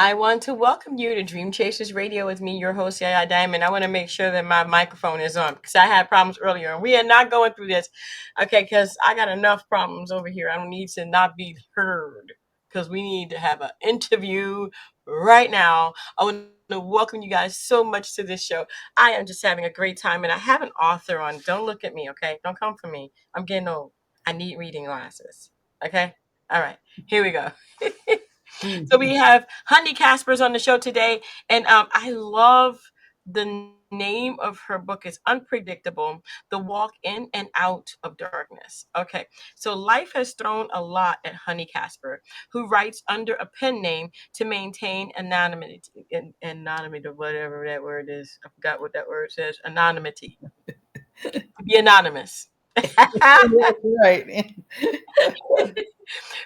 I want to welcome you to Dream Chasers Radio with me, your host, Yaya Diamond. I want to make sure that my microphone is on because I had problems earlier. And we are not going through this, okay, because I got enough problems over here. I don't need to not be heard because we need to have an interview right now. I want to welcome you guys so much to this show. I am just having a great time, and I have an author on. Don't look at me, okay? Don't come for me. I'm getting old. I need reading glasses, okay? All right, here we go. So we have Honey Caspers on the show today, and I love the name of her book is Unpredictable: The Walk In and Out of Darkness. Okay, so life has thrown a lot at Honey Kasper, who writes under a pen name to maintain anonymity, anonymity, whatever that word is. I forgot what that word says. Anonymity. To be anonymous. Right.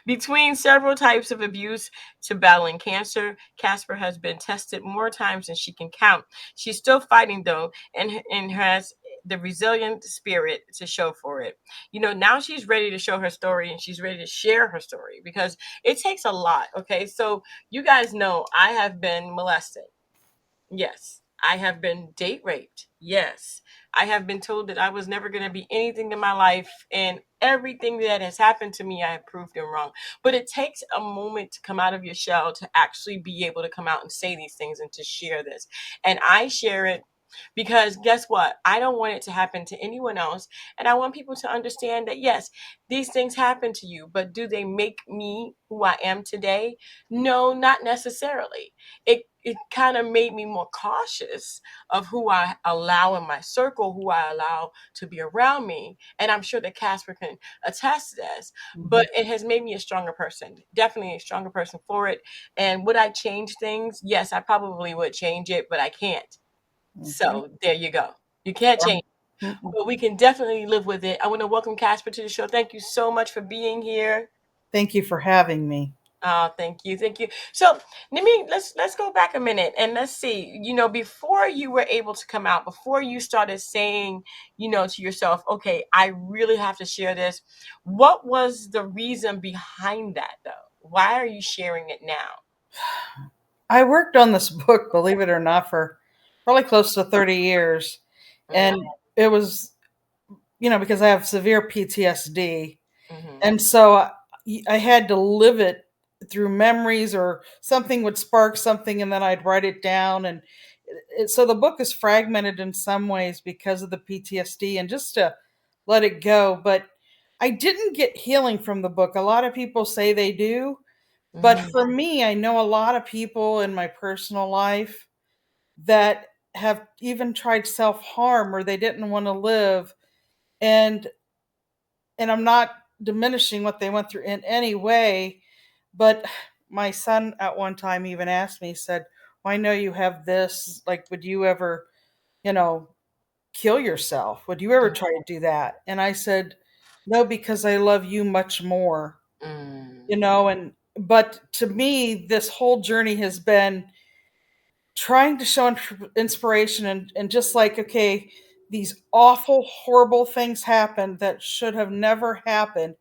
Between several types of abuse to battling cancer, Casper has been tested more times than she can count. She's still fighting though, and has the resilient spirit to show for it. You know, now she's ready to show her story and she's ready to share her story because it takes a lot. Okay, so you guys know I have been molested. Yes. I have been date raped. Yes. I have been told that I was never going to be anything in my life. And everything that has happened to me, I have proved them wrong. But it takes a moment to come out of your shell to actually be able to come out and say these things and to share this. And I share it because guess what? I don't want it to happen to anyone else. And I want people to understand that, yes, these things happen to you, but do they make me who I am today? No, not necessarily. It kind of made me more cautious of who I allow in my circle, who I allow to be around me. And I'm sure that Casper can attest to this, but it has made me a stronger person, definitely a stronger person for it. And would I change things? Yes, I probably would change it, but I can't. Mhm. So there you go. You can't change, Mhm. but we can definitely live with it. I want to welcome Casper to the show. Thank you so much for being here. Thank you for having me. Oh, thank you, thank you. So let's go back a minute and let's see. You know, before you were able to come out, before you started saying, you know, to yourself, okay, I really have to share this. What was the reason behind that, though? Why are you sharing it now? I worked on this book, believe it or not, for probably close to 30 years. And Mm-hmm. it was, because I have severe PTSD. Mm-hmm. And so I had to live it through memories, or something would spark something and then I'd write it down. And so the book is fragmented in some ways because of the PTSD, and just to let it go. But I didn't get healing from the book. A lot of people say they do. But Mm-hmm. for me, I know a lot of people in my personal life that have even tried self harm, or they didn't want to live. And I'm not diminishing what they went through in any way, but my son at one time even asked me, he said, "Well, I know you have this. Like, would you ever, you know, kill yourself? Would you ever try to do that?" And I said, "No, because I love you much more." Mm-hmm. And but to me, this whole journey has been trying to show inspiration, and just like, okay, these awful, horrible things happen that should have never happened.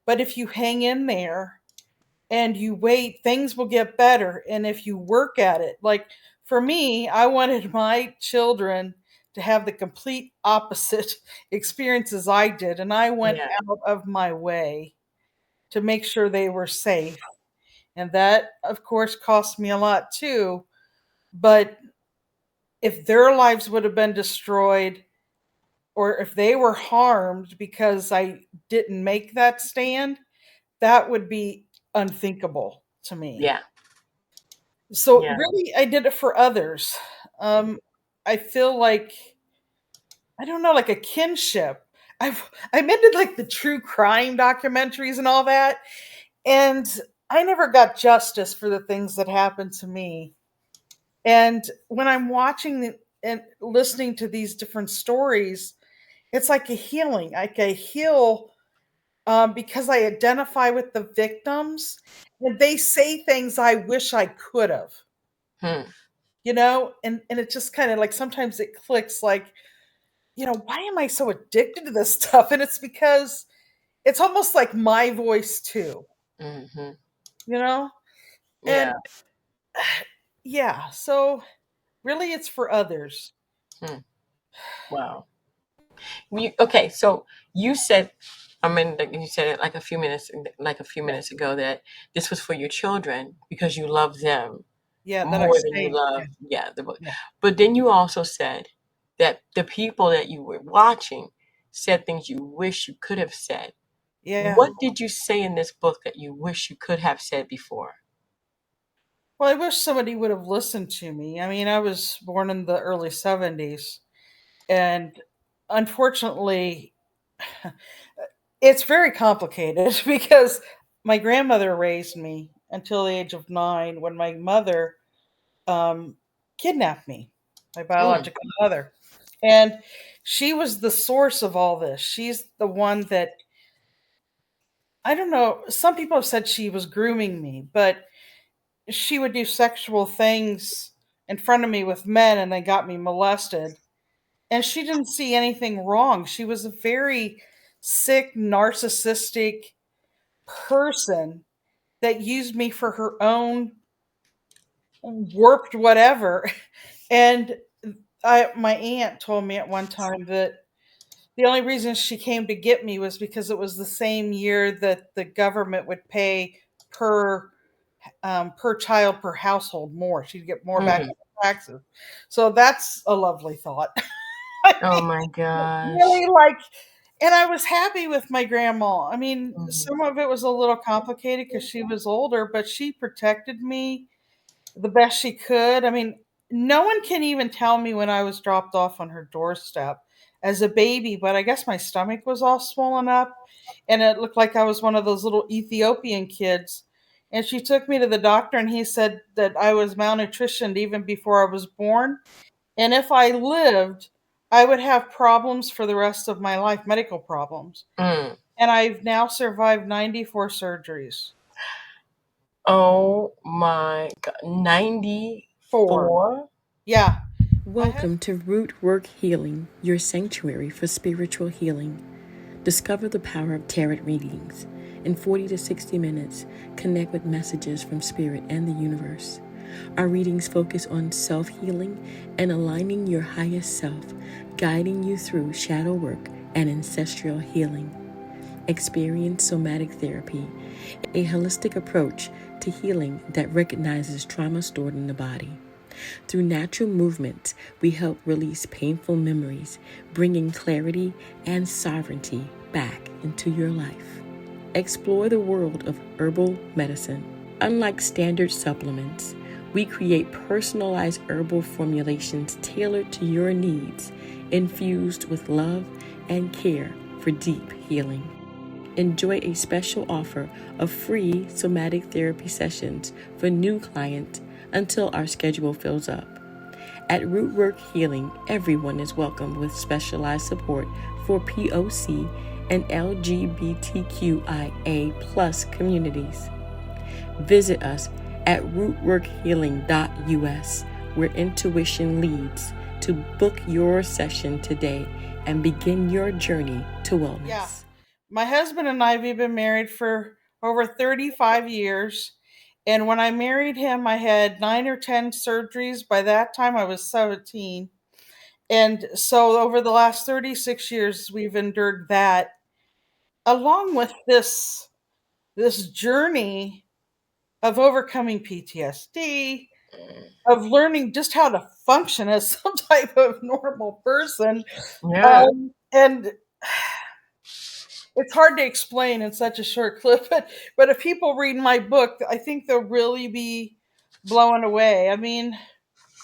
But if you hang in there and you wait, things will get better. And if you work at it, like for me, I wanted my children to have the complete opposite experiences I did. And I went Yeah. out of my way to make sure they were safe. And that, of course, cost me a lot too. But if their lives would have been destroyed, or if they were harmed because I didn't make that stand, that would be unthinkable to me. Yeah. So Yeah. really, I did it for others. Um, I feel like, I don't know, like a kinship. I'm into like the true crime documentaries and all that, and I never got justice for the things that happened to me. And when I'm watching and listening to these different stories, it's like a healing. Like I heal, because I identify with the victims, and they say things I wish I could have. Hmm. And it just kind of like, sometimes it clicks, like, why am I so addicted to this stuff? And it's because it's almost like my voice too, Mm-hmm. you know? Yeah. And yeah, so really it's for others. Hmm. Wow. Okay, so you said, I mean, like you said it like a few Yeah, minutes ago, that this was for your children because you love them yeah, that I more than you saved. Yeah, love, yeah, the book. yeah, But then you also said that the people that you were watching said things you wish you could have said. yeah. What did you say in this book that you wish you could have said before? Well, I wish somebody would have listened to me. I mean, I was born in the early 70s, and unfortunately, it's very complicated because my grandmother raised me until the age of 9 when my mother um, kidnapped me, my Mm, biological mother. And she was the source of all this. She's the one that, I don't know, some people have said she was grooming me, but she would do sexual things in front of me with men and they got me molested. And she didn't see anything wrong. She was a very sick, narcissistic person that used me for her own warped whatever. And my aunt told me at one time that the only reason she came to get me was because it was the same year that the government would pay per per child per household more. She'd get more back mm. on the taxes. So that's a lovely thought. I Oh mean, my gosh. really like, and I was happy with my grandma. I mean, Mhm. some of it was a little complicated because she was older, but she protected me the best she could. I mean, no one can even tell me when I was dropped off on her doorstep as a baby, but I guess my stomach was all swollen up and it looked like I was one of those little Ethiopian kids. And she took me to the doctor and he said that I was malnutritioned even before I was born. And if I lived, I would have problems for the rest of my life, medical problems. Mm. And I've now survived 94 surgeries. Oh my God. Four. 94? Yeah. My Welcome to Root Work Healing, your sanctuary for spiritual healing. Discover the power of tarot readings. In 40 to 60 minutes, connect with messages from Spirit and the universe. Our readings focus on self healing and aligning your highest self, guiding you through shadow work and ancestral healing. Experience somatic therapy, a holistic approach to healing that recognizes trauma stored in the body. Through natural movement, we help release painful memories, bringing clarity and sovereignty back into your life. Explore the world of herbal medicine. Unlike standard supplements, we create personalized herbal formulations tailored to your needs, infused with love and care for deep healing. Enjoy a special offer of free somatic therapy sessions for new clients until our schedule fills up. At Rootwork Healing, everyone is welcome with specialized support for POC and LGBTQIA plus communities. Visit us at rootworkhealing.us, where intuition leads, to book your session today and begin your journey to Yeah. wellness. My husband and I, we've been married for over 35 years. And when I married him, I had 9 or 10 surgeries. By that time, I was 17. And so over the last 36 years, we've endured that, along with this journey of overcoming PTSD, of learning just how to function as some type of normal person. Yeah. And it's hard to explain in such a short clip, but if people read my book, I think they'll really be blown away. I mean,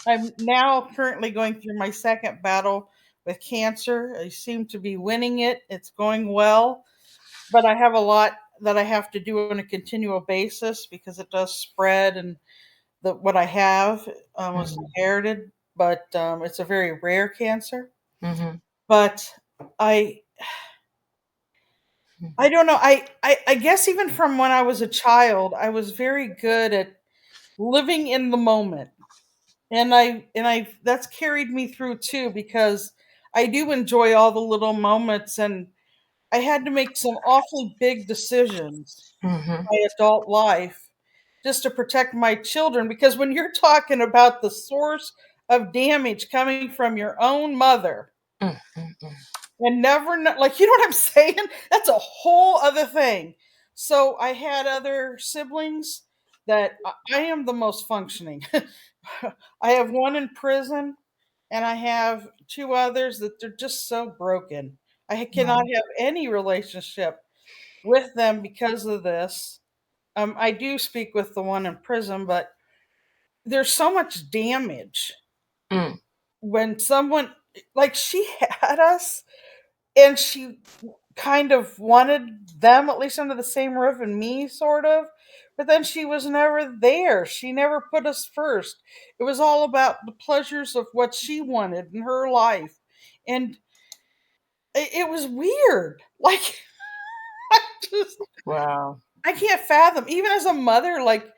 I'm now currently going through my second battle with cancer. I seem to be winning it. It's going well, but I have a lot that I have to do on a continual basis because it does spread, and what I have was Mhm. inherited, but it's a very rare cancer. Mhm. But I I don't know. I guess even from when I was a child, I was very good at living in the moment. And I that's carried me through too because I do enjoy all the little moments, and I had to make some awfully big decisions Mhm. in my adult life just to protect my children. Because when you're talking about the source of damage coming from your own mother, Mm, mm, mm. and never know, like, you know what I'm saying? That's a whole other thing. So I had other siblings that I am the most functioning. I have one in prison, and I have two others that they're just so broken. I cannot have any relationship with them because of this. I do speak with the one in prison, but there's so much damage Mm. when someone, like, she had us, and she kind of wanted them at least under the same roof and me, sort of, but then she was never there. She never put us first. It was all about the pleasures of what she wanted in her life, and it was weird. Like, I just, Wow. I can't fathom, even as a mother, like,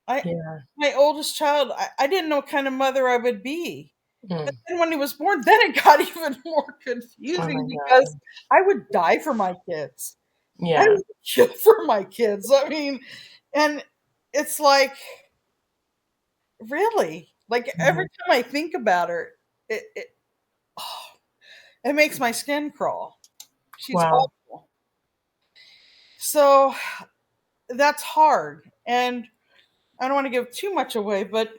I Yeah. my oldest child, I didn't know what kind of mother I would be. But Mm. then when he was born, then it got even more Oh my confusing because God. I would die for my kids. I Yeah. would kill for my kids. I mean, and it's like, really? Like, every Mhm. time I think about her, it oh, it makes my skin crawl. She's Wow. awful. So that's hard. And I don't want to give too much away, but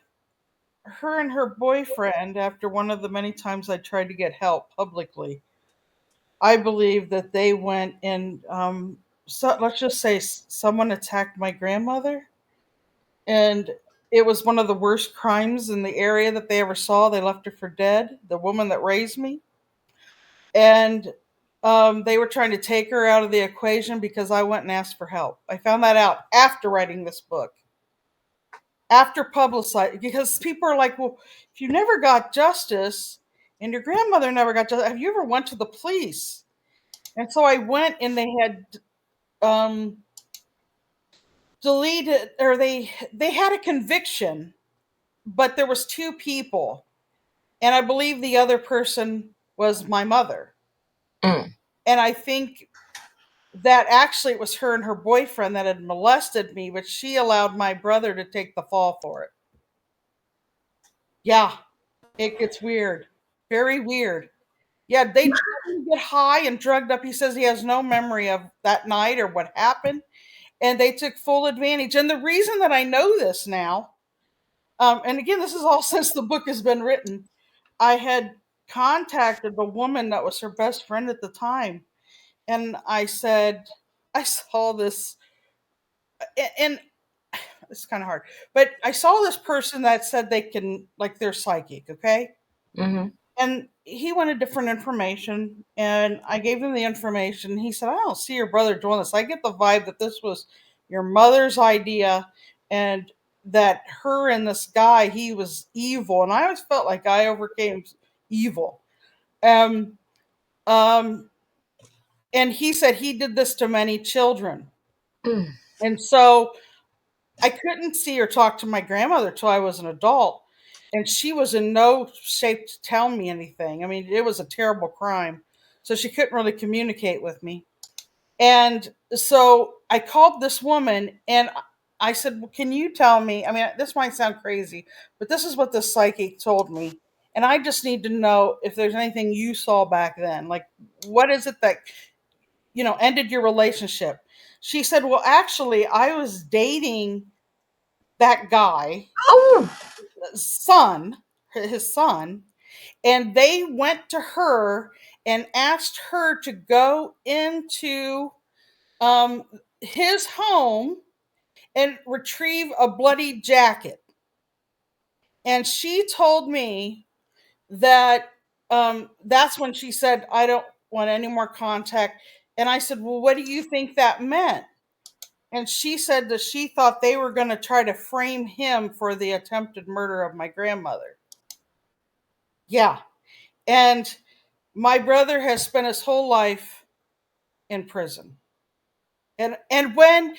her and her boyfriend, after one of the many times I tried to get help publicly, I believe that they went and, so let's just say someone attacked my grandmother, and it was one of the worst crimes in the area that they ever saw. They left her for dead, the woman that raised me, and they were trying to take her out of the equation because I went and asked for help. I found that out after writing this book, after publicizing, because people are like, well, if you never got justice and your grandmother never got justice, have you ever went to the police? And so I went, and they had um, deleted, or they had a conviction, but there was two people, and I believe the other person was my mother. Mm. And I think that actually it was her and her boyfriend that had molested me, but she allowed my brother to take the fall for it. Yeah, it gets weird, very weird. Yeah, they tried to get high and drugged up. He says he has no memory of that night or what happened, and they took full advantage. And the reason that I know this now, and again, this is all since the book has been written, I had contacted the woman that was her best friend at the time, and I said, I saw this, and it's kind of hard, but I saw this person that said they can, like, they're psychic, okay? Mhm. And he wanted different information, and I gave him the information. He said, I don't see your brother doing this. I get the vibe that this was your mother's idea, and that her and this guy, he was evil. And I always felt like I overcame evil. Um, um, and he said he did this to many children. Mm. And so I couldn't see or talk to my grandmother till I was an adult. And she was in no shape to tell me anything. I mean, it was a terrible crime. So she couldn't really communicate with me. And so I called this woman, and I said, well, can you tell me? I mean, this might sound crazy, but this is what the psychic told me. And I just need to know if there's anything you saw back then. Like, what is it that, ended your relationship? She said, well, actually, I was dating that guy, Oh. son, his son, and they went to her and asked her to go into um, his home and retrieve a bloody jacket. And she told me that that's when she said, I don't want any more contact. And I said, well, what do you think that meant? And she said that she thought they were going to try to frame him for the attempted murder of my grandmother. Yeah. And my brother has spent his whole life in prison. And when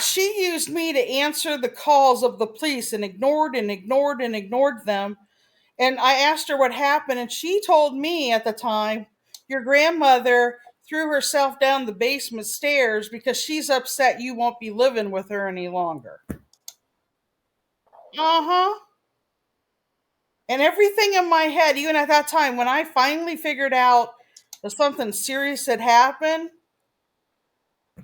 she used me to answer the calls of the police and ignored and ignored and ignored them. And I asked her what happened, and she told me at the time, your grandmother threw herself down the basement stairs because she's upset you won't be living with her any longer. Uh-huh. And everything in my head, even at that time, when I finally figured out that something serious had happened,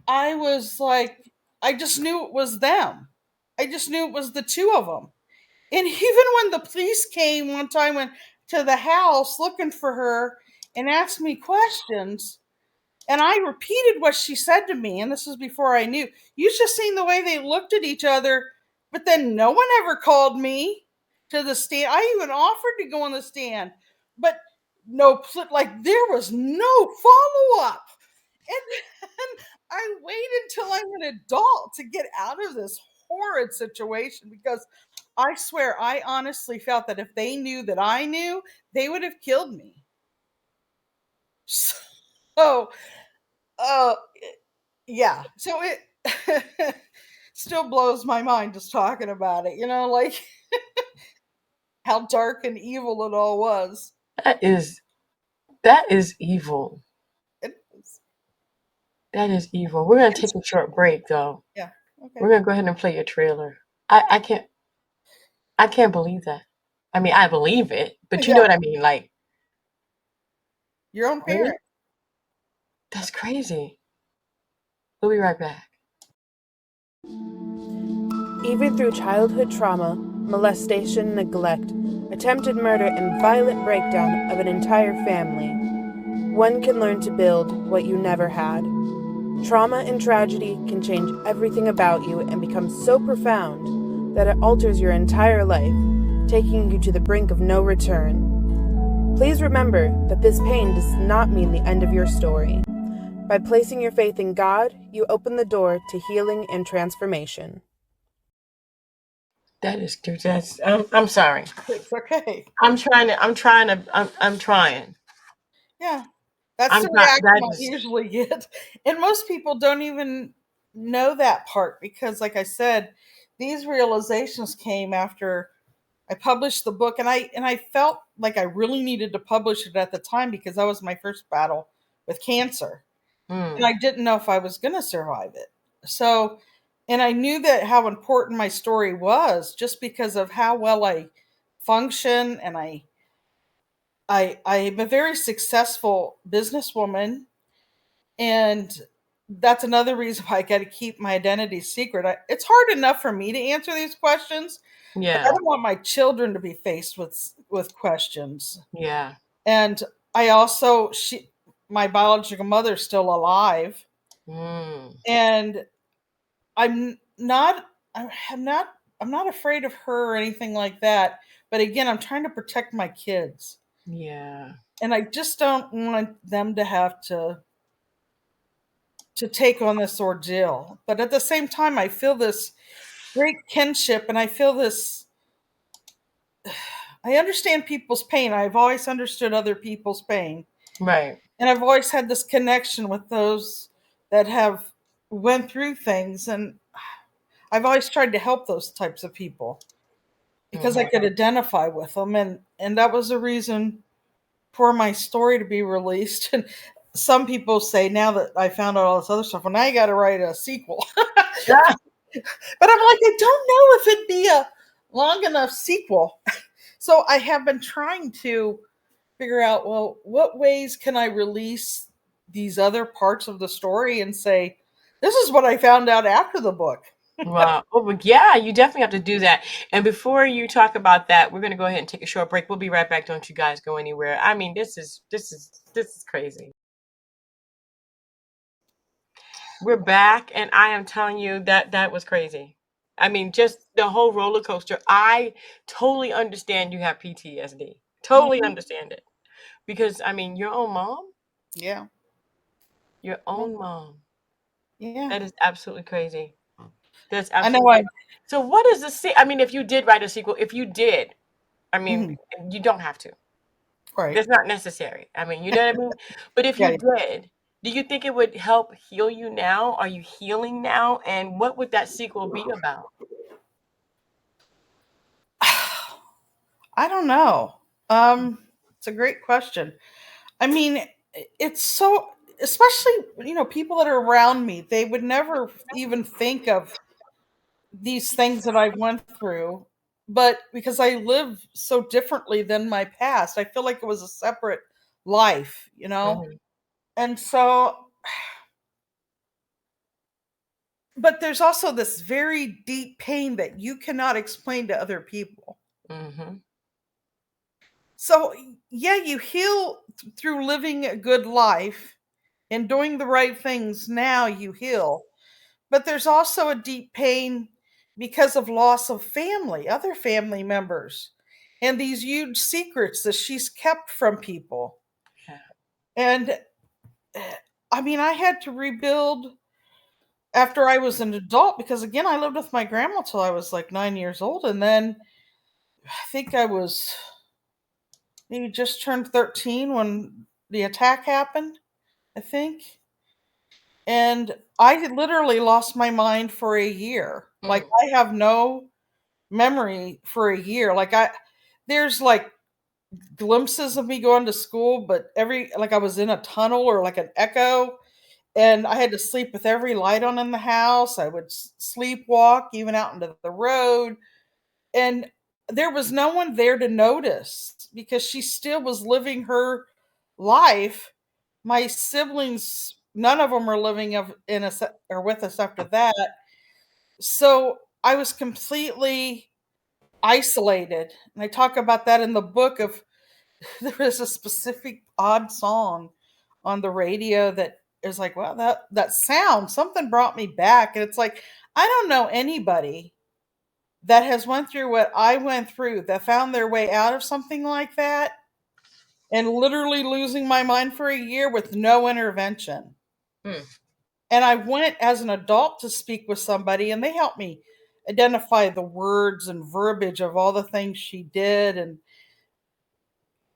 I was like, I just knew it was them. I just knew it was the two of them. And even when the police came one time when, to the house looking for her and asked me questions, and I repeated what she said to me, and this was before I knew. You just seen the way they looked at each other, but then no one ever called me to the stand. I even offered to go on the stand, but no, like there was no follow up. And I waited until I'm an adult to get out of this horrid situation because I swear I honestly felt that if they knew that I knew, they would have killed me. So, uh, yeah. So it still blows my mind just talking about it, like how dark and evil it all was. That is that is evil. It was, That is evil. We're gonna take a short break though. yeah. Okay. We're gonna go ahead and play your trailer. I can't believe that. I mean, I believe it, but you know Yeah. what I mean. Like, Your own really, parent. that's crazy. We'll be right back. Even through childhood trauma, molestation, neglect, attempted murder, and violent breakdown of an entire family, one can learn to build what you never had. Trauma and tragedy can change everything about you and become so profound that it alters your entire life, taking you to the brink of no return. Please remember that this pain does not mean the end of your story. By placing your faith in God, you open the door to healing and transformation. That is dude. That's. I'm sorry. It's okay. I'm trying to. I'm trying to. I'm trying. Yeah. That's I'm the trying. reaction That I is. usually get. And most people don't even know that part because, like I said, these realizations came after I published the book, and I felt like I really needed to publish it at the time because that was my first battle with cancer, and Mm, I didn't know if I was going to survive it. So, and I knew that how important my story was just because of how well I function, and I'm a very successful businesswoman, and that's another reason why I got to keep my identity secret. It's hard enough for me to answer these questions, but I yeah. don't want my children to be faced with questions. Yeah. And I also my biological mother's still alive, Mm, and I'm not I'm not afraid of her or anything like that. But again, I'm trying to protect my kids, yeah. and I just don't want them to have to take on this ordeal. But at the same time, I feel this great kinship, and I feel this. I understand people's pain. I've always understood other people's pain, Right. and I've always had this connection with those that have went through things, and I've always tried to help those types of people because I Hmm. could identify with them, and that was a reason for my story to be released. And some people say now that I found out all this other stuff, well, now you got to write a sequel. Yeah. But I'm like, I don't know if it'd be a long enough sequel. So I have been trying to figure out, well, what ways can I release these other parts of the story and say, this is what I found out after the book. Wow. Oh, but yeah, you definitely have to do that. And before you talk about that, we're gonna go ahead and take a short break. We'll be right back. Don't you guys go anywhere. I mean, this is crazy. We're back, and I am telling you that that was crazy. I mean, just the whole roller coaster. I totally understand you have PTSD. Totally Mhm. understand it because I mean, your own mom, Yeah. your Yeah. own mom. Yeah. That is absolutely crazy. That's I know absolutely I crazy. So, what is the I mean, if you did write a sequel, if you did, I mean, mhm, you don't have to. right. That's not necessary. I mean, you know what I mean? But if Yeah. you did, do you think it would help heal you now? Are you healing now? And what would that sequel be about? I don't know. It's a great question. I mean, it's so, especially, people that are around me, they would never even think of these things that I went through. but because I live so differently than my past, I feel like it was a separate life, you know? Mhm. And so, but there's also this very deep pain that you cannot explain to other people. Mhm. So, yeah, you heal through living a good life and doing the right things. Now you heal. But there's also a deep pain because of loss of family, other family members, and these huge secrets that she's kept from people. Yeah. And I mean, I had to rebuild after I was an adult because, again, I lived with my grandma till I was like 9 years old. And then I think I was maybe just turned 13 when the attack happened, I think. And I had literally lost my mind for a year. Like, Mm. I have no memory for a year. There's like glimpses of me going to school, but like I was in a tunnel or like an echo, and I had to sleep with every light on in the house. I would sleepwalk even out into the road, and there was no one there to notice because she still was living her life. My siblings, none of them were living in us or with us after that. So I was completely isolated. And I talk about that in the book of there was a specific odd song on the radio that is like, well, that sound, something brought me back. And it's like, I don't know anybody that has went through what I went through that found their way out of something like that and literally losing my mind for a year with no intervention. Mm. And I went as an adult to speak with somebody and they helped me identify the words and verbiage of all the things she did. And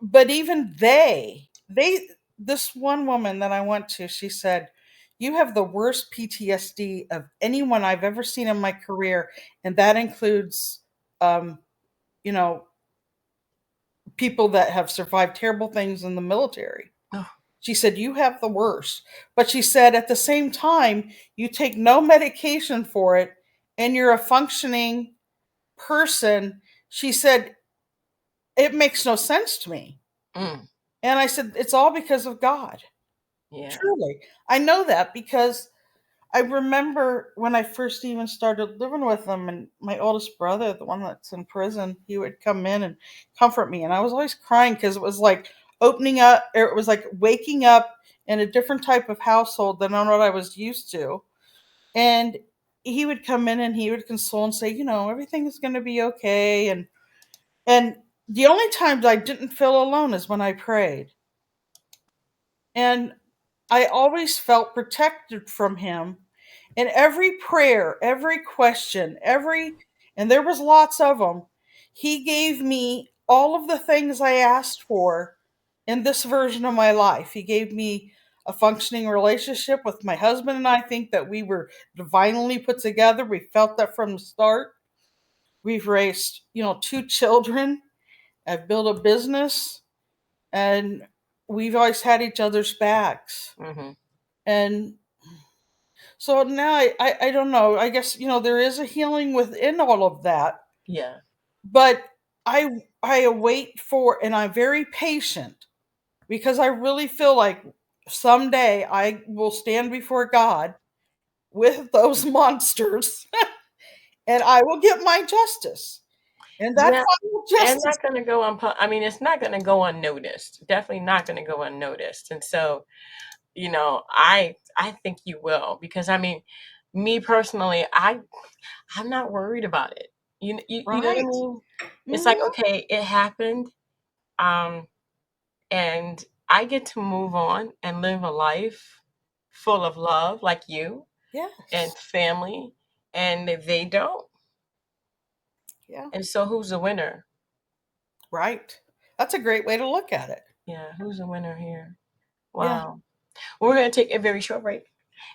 but even they this one woman that I went to, she said, you have the worst PTSD of anyone I've ever seen in my career, and that includes um you know people that have survived terrible things in the military. Oh. She said, you have the worst. But she said, at the same time, you take no medication for it and you're a functioning person. She said, it makes no sense to me. Mm. And I said, it's all because of God. Yeah. Truly. I know that because I remember when I first even started living with them, and my oldest brother, the one that's in prison, he would come in and comfort me. And I was always crying because it was like opening up, or it was like waking up in a different type of household than on what I was used to. And he would come in and he would console and say, everything is going to be okay. And the only times I didn't feel alone is when I prayed. And I always felt protected from him. And every prayer, every question, and there was lots of them, he gave me all of the things I asked for in this version of my life. He gave me a functioning relationship with my husband, and I think that we were divinely put together. We felt that from the start. We've raised, two children. I've built a business, and we've always had each other's backs. Mm-hmm. And so now I don't know. I guess, there is a healing within all of that, Yeah. but I await for, and I'm very patient because I really feel like someday I will stand before God with those monsters and I will get my justice. And that Yeah. final And justice. not going to go I mean, it's not going to go unnoticed. Definitely not going to go unnoticed. And so, I think you will, because I mean, me personally, I'm not worried about it. You know what I Right. mean? It's like, Hmm. okay, it happened, um, and I get to move on and live a life full of love, like you and Yes. family, and they don't. Yeah. And so, who's the winner? Right. That's a great way to look at it. Yeah, who's the winner here? Yeah. Wow. We're going to take a very short break.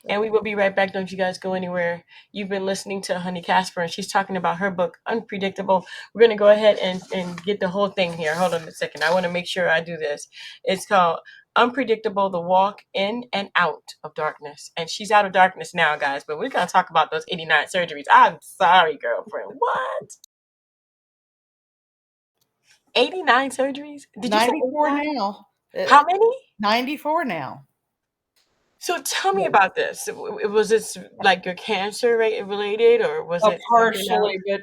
And we will be right back. Don't you guys go anywhere. You've been listening to Honey Kasper, and she's talking about her book, Unpredictable. We're going to go ahead and get the whole thing here. Hold on a second. I want to make sure I do this. It's called Unpredictable, The Walk In and Out of Darkness. And she's out of darkness now, guys, but we're going to talk about those 89 surgeries. I'm sorry, girlfriend. What? 89 surgeries? Did you say 94 89? now. How many? 94 now. So tell me Yeah. about this. Was this like your cancer related, or was it something else? Partially, but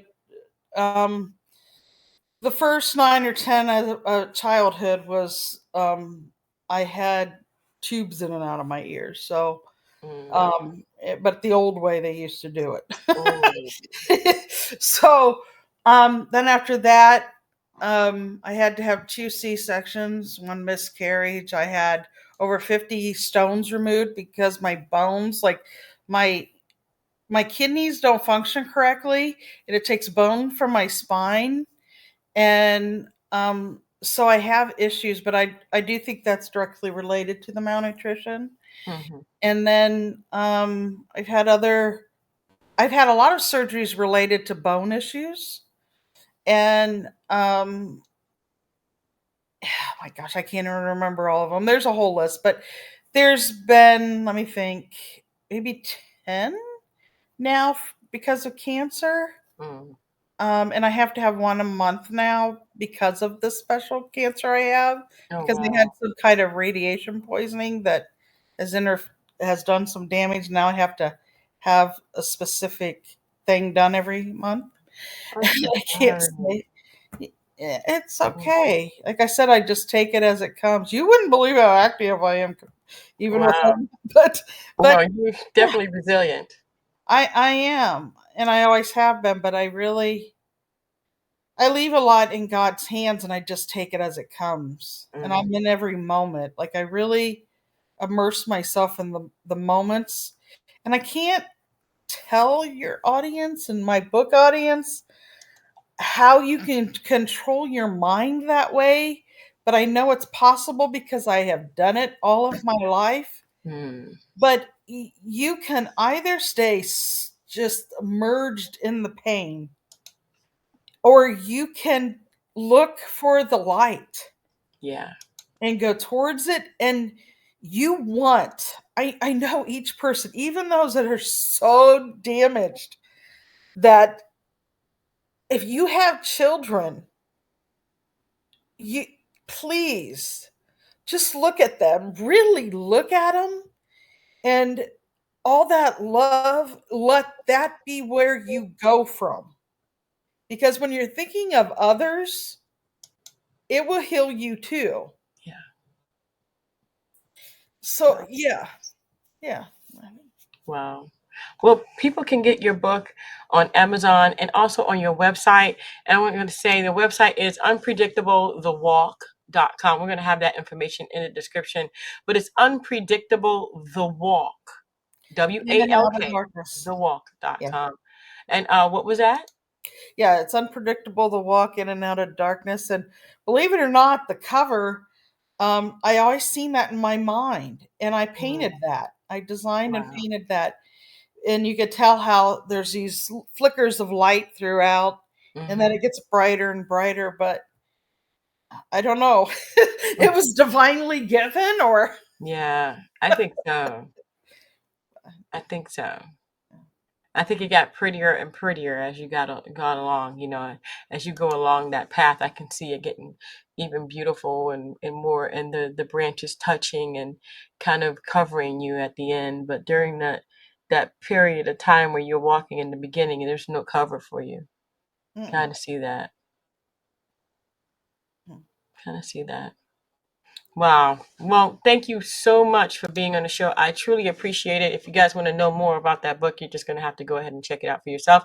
the first 9 or 10 of childhood was I had tubes in and out of my ears. So, Mm. but the old way they used to do Oh, it. So, then after that, I had to have 2 C-sections, 1 miscarriage. I had over 50 stones removed because my bones, like my my kidneys don't function correctly, and it takes bone from my spine, and so I have issues, but I do think that's directly related to the malnutrition. hmm. And then I've had a lot of surgeries related to bone issues, and oh my gosh, I can't even remember all of them. There's a whole list, but there's been, let me think, maybe 10 now because of cancer. Mm. And I have to have one a month now because of this special cancer I have, Oh because they had wow. some kind of radiation poisoning that has has done some damage. Now I have to have a specific thing done every month. I'm so I can't sorry. say it's Mm. okay. Like I said, I just take it as it comes. You wouldn't believe how active I am, even with Wow. them. But Well, you're yeah, definitely resilient. I am, and I always have been. But I leave a lot in God's hands, and I just take it as it comes. And Mm. I'm in every moment. Like I really immerse myself in the moments. And I can't tell your audience and my book audience how you can control your mind that way, but I know it's possible because I have done it all of my life. Mm. But you can either stay just merged in the pain, or you can look for the light Yeah. and go towards it. And you want, I know each person, even those that are so damaged, that if you have children, you please just look at them, really look at them, and all that love, let that be where you go from. Because when you're thinking of others, it will heal you too. Yeah. So Wow. yeah, yeah. Wow. Well, people can get your book on Amazon and also on your website. And I'm going to say the website is unpredictablethewalk.com. We're going to have that information in the description, but it's unpredictable the walk, In and out of WALK, darkness. Yeah. thewalk.com. And what was that? Yeah, it's unpredictable to walk in and out of darkness. And believe it or not, the cover, I always seen that in my mind, and I Mm. painted that. I designed and Wow. painted that, and you could tell how there's these flickers of light throughout, and then Hmm. it gets brighter and brighter. But I don't know, it was divinely given, or Yeah, I think so. I think so. I think it got prettier and prettier as you got along. As you go along that path, I can see it getting even beautiful and more, and the branches touching and kind of covering you at the end. But during that period of time where you're walking in the beginning, there's no cover for you. mm-mm. Kind of see that. Kind of see that. Wow. Well, thank you so much for being on the show. I truly appreciate it. If you guys want to know more about that book, you're just going to have to go ahead and check it out for yourself.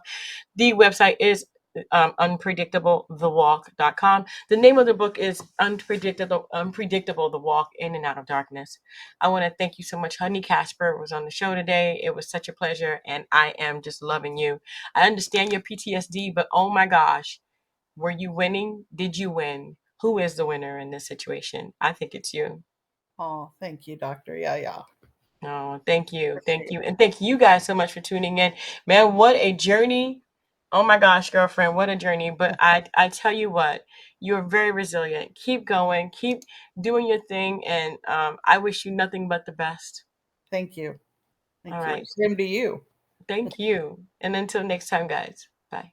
The website is unpredictablethewalk.com. The name of the book is Unpredictable, The Walk in and Out of Darkness. I want to thank you so much. Honey Kasper was on the show today. It was such a pleasure, and I am just loving you. I understand your PTSD, but oh my gosh, were you winning? Did you win? Who is the winner in this situation? I think it's you. Oh, thank you, Doctor. Yeah, yeah. Oh, thank you. Thank Appreciate you. And thank you guys so much for tuning in. Man, what a journey. Oh my gosh, girlfriend, what a journey. But it. I tell you what, you're very resilient. Keep going, keep doing your thing. And I wish you nothing but the best. Thank you. All Thank you. right. Same to you. Thank you. And until next time, guys. Bye.